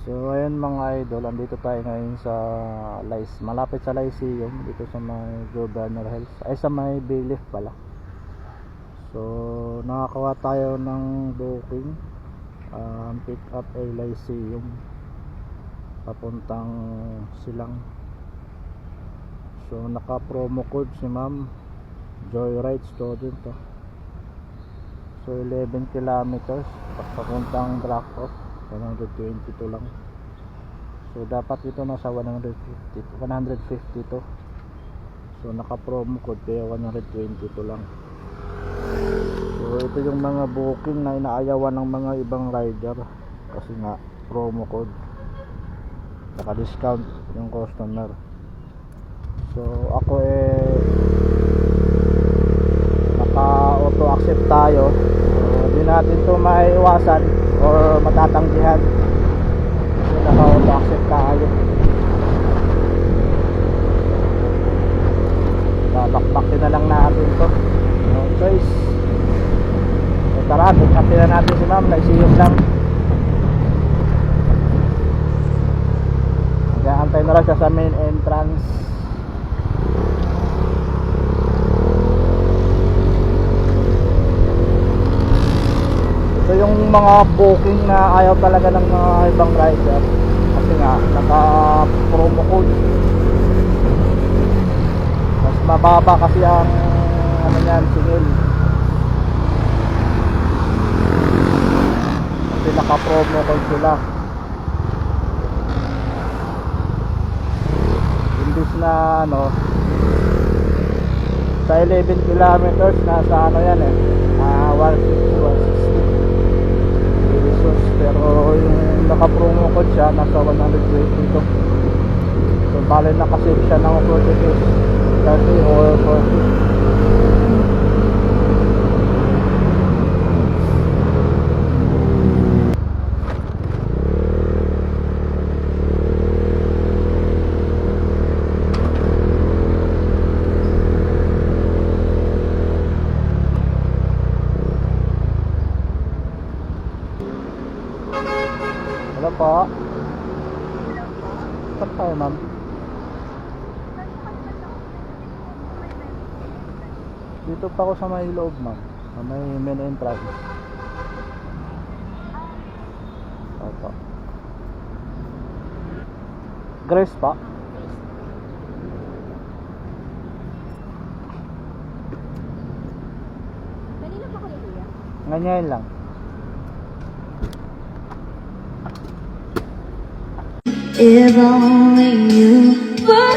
So ayun mga idol, andito tayo ngayon sa malapit sa Lyceum, dito sa may Governor Hills, ay sa may Bailiff pala. So nakakawa tayo ng booking, pick up ay Lyceum papuntang Silang. So naka promo code si ma'am, Joyride Student to. So 11 kilometers papuntang Drop-off, 122 lang. So dapat ito nasa 150 to. So naka promo code kaya 122 lang. So ito yung mga booking na inaayawan ng mga ibang rider kasi nga promo code, naka discount yung customer. So ako naka auto accept tayo, so di natin to maiwasan or matatanggihan. So naka auto accept tayo, babakbakin na lang natin to, no choice. So tara, tignan na natin si ma'am, naisiyom lang. Nag-aantay na lang siya sa main entrance. Ito yung mga booking na ayaw talaga ng mga ibang rider kasi nga naka promo code. Mas mababa kasi ang ano yan, singil, kasi naka promo code sila. Imbis na ano, sa 11 kilometers nasa ano yan 160 pesos, pero yung naka promo code siya nasa 120 to. So bali nakasave siya ng 40 pesos, 30 or 40. Hello po. Saan tayo ma'am? Dito pa ako sa may loob ma'am, sa may main entrance. Opo. Grace pa. Kanina pa kayo kuya? Ganyan lang. If only you were